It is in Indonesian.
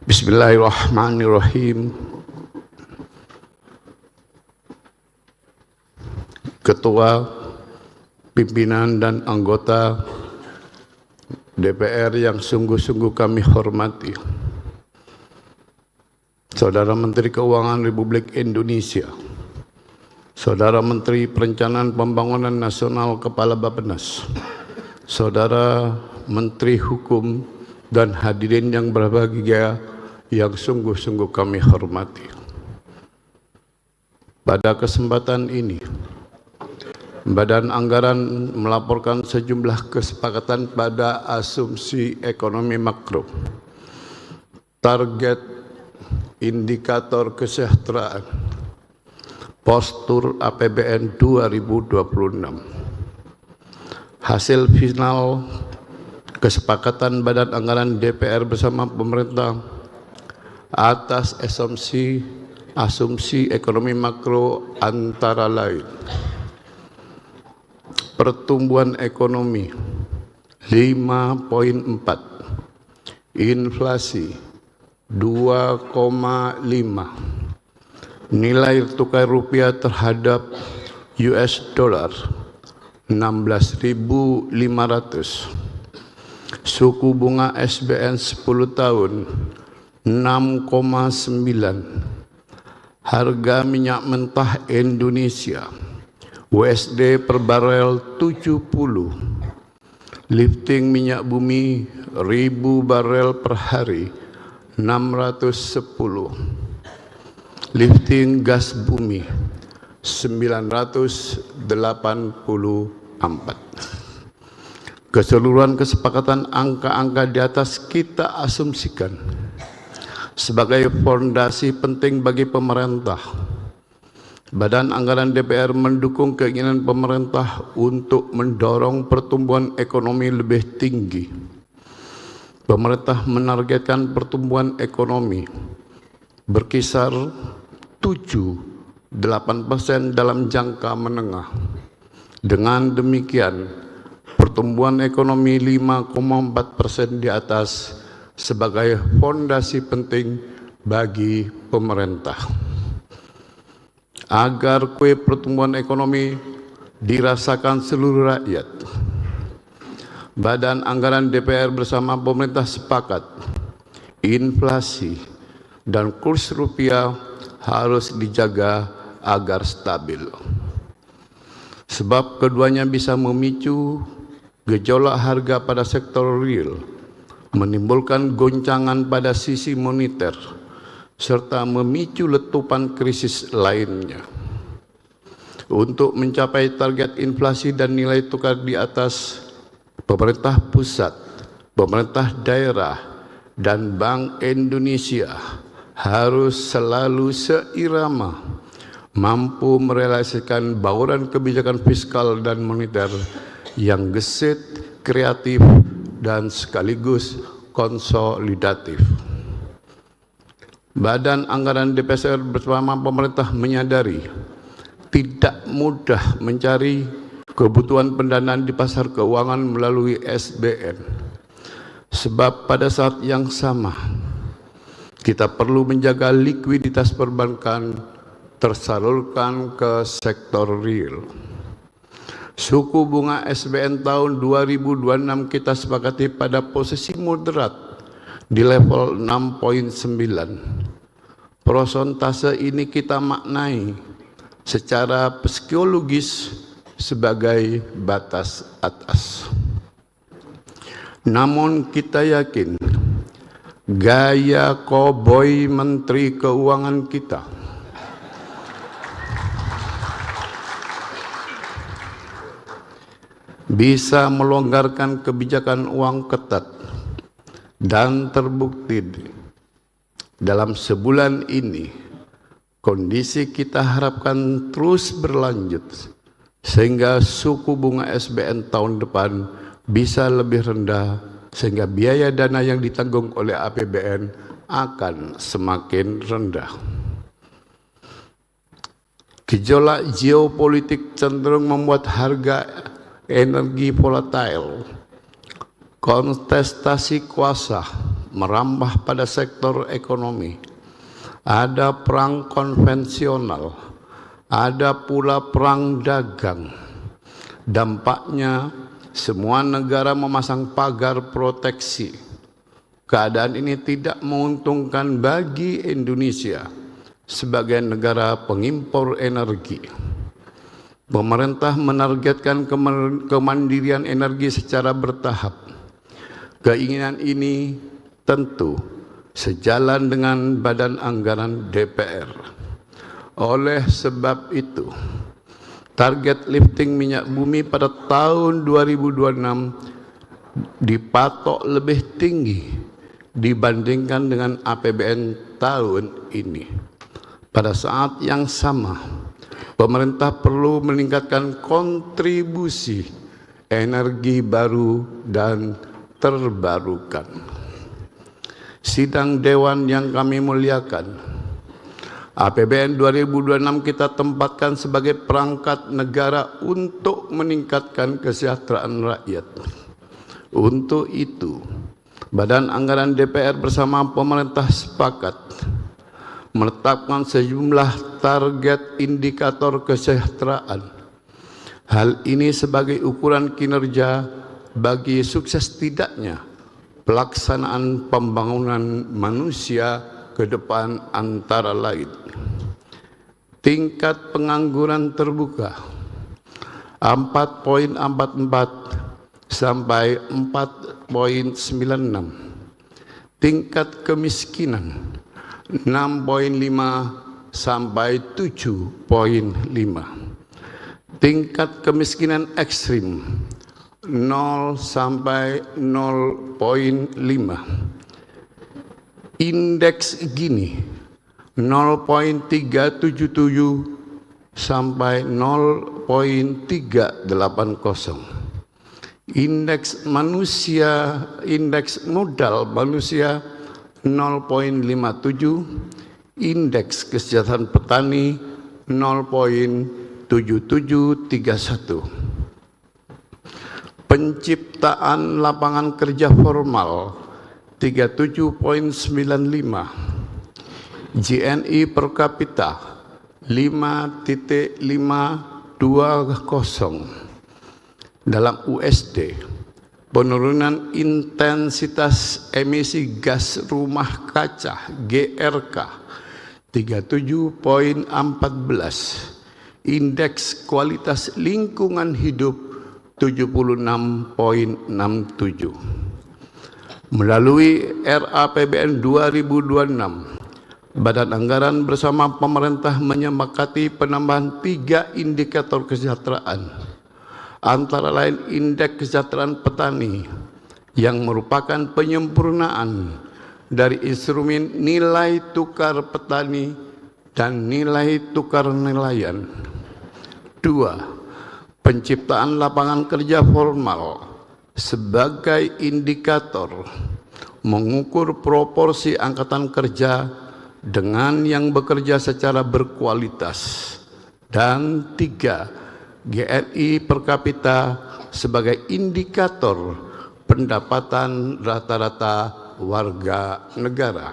Bismillahirrahmanirrahim. Ketua, pimpinan dan anggota DPR yang sungguh-sungguh kami hormati, Saudara Menteri Keuangan Republik Indonesia, Saudara Menteri Perencanaan Pembangunan Nasional Kepala Bappenas, Saudara Menteri Hukum dan hadirin yang berbahagia yang sungguh-sungguh kami hormati. Pada kesempatan ini, Badan Anggaran melaporkan sejumlah kesepakatan pada asumsi ekonomi makro, target indikator kesejahteraan, postur APBN 2026. Hasil final kesepakatan Badan Anggaran DPR bersama pemerintah atas asumsi ekonomi makro antara lain: pertumbuhan ekonomi 5,4, inflasi 2,5, nilai tukar rupiah terhadap US dollar 16.500, suku bunga SBN 10 tahun 6,9, harga minyak mentah Indonesia USD per barel 70, lifting minyak bumi 1.000 barel per hari 610, lifting gas bumi 984. Keseluruhan kesepakatan angka-angka di atas kita asumsikan sebagai fondasi penting bagi pemerintah. Badan Anggaran DPR mendukung keinginan pemerintah untuk mendorong pertumbuhan ekonomi lebih tinggi. Pemerintah menargetkan pertumbuhan ekonomi berkisar 7-8% dalam jangka menengah. Dengan demikian, pertumbuhan ekonomi 5,4% di atas sebagai fondasi penting bagi pemerintah. Agar kue pertumbuhan ekonomi dirasakan seluruh rakyat, Badan Anggaran DPR bersama pemerintah sepakat inflasi dan kurs rupiah harus dijaga agar stabil. Sebab keduanya bisa memicu gejolak harga pada sektor real, menimbulkan goncangan pada sisi moneter, serta memicu letupan krisis lainnya. Untuk mencapai target inflasi dan nilai tukar di atas, pemerintah pusat, pemerintah daerah, dan Bank Indonesia harus selalu seirama, mampu merealisasikan bauran kebijakan fiskal dan moneter yang gesit, kreatif, dan sekaligus konsolidatif. Badan Anggaran DPR bersama pemerintah menyadari tidak mudah mencari kebutuhan pendanaan di pasar keuangan melalui SBN. Sebab pada saat yang sama, kita perlu menjaga likuiditas perbankan tersalurkan ke sektor real. Suku bunga SBN tahun 2026 kita sepakati pada posisi moderat di level 6,9. Prosentase ini kita maknai secara psikologis sebagai batas atas. Namun kita yakin gaya koboi Menteri Keuangan kita bisa melonggarkan kebijakan uang ketat, dan terbukti dalam sebulan ini kondisi kita harapkan terus berlanjut sehingga suku bunga SBN tahun depan bisa lebih rendah, sehingga biaya dana yang ditanggung oleh APBN akan semakin rendah. Gejolak geopolitik cenderung membuat harga energi volatile, kontestasi kuasa, merambah pada sektor ekonomi. Ada perang konvensional, ada pula perang dagang. Dampaknya semua negara memasang pagar proteksi. Keadaan ini tidak menguntungkan bagi Indonesia sebagai negara pengimpor energi. Pemerintah menargetkan kemandirian energi secara bertahap. Keinginan ini tentu sejalan dengan badan anggaran DPR. Oleh sebab itu, target lifting minyak bumi pada tahun 2026 dipatok lebih tinggi dibandingkan dengan APBN tahun ini. Pada saat yang sama, pemerintah perlu meningkatkan kontribusi energi baru dan terbarukan. Sidang Dewan yang kami muliakan, APBN 2026 kita tempatkan sebagai perangkat negara untuk meningkatkan kesejahteraan rakyat. Untuk itu, Badan Anggaran DPR bersama pemerintah sepakat menetapkan sejumlah target indikator kesejahteraan. Hal ini sebagai ukuran kinerja bagi sukses tidaknya pelaksanaan pembangunan manusia ke depan, antara lain tingkat pengangguran terbuka 4,44 sampai 4,96, tingkat kemiskinan 6,5 sampai 7,5, tingkat kemiskinan ekstrim 0 sampai 0,5, indeks Gini 0,377 sampai 0,380, indeks modal manusia 0,57, indeks kesejahteraan petani 0,7731. Penciptaan lapangan kerja formal 37,95, GNI per kapita 5,520. Dalam USD, penurunan intensitas emisi gas rumah kaca GRK 37,14, indeks kualitas lingkungan hidup 76,67. Melalui RAPBN 2026, Badan Anggaran bersama pemerintah menyepakati penambahan 3 indikator kesejahteraan, antara lain indeks kesejahteraan petani yang merupakan penyempurnaan dari instrumen nilai tukar petani dan nilai tukar nelayan. 2. Penciptaan lapangan kerja formal sebagai indikator mengukur proporsi angkatan kerja dengan yang bekerja secara berkualitas. Dan 3. GNI per kapita sebagai indikator pendapatan rata-rata warga negara.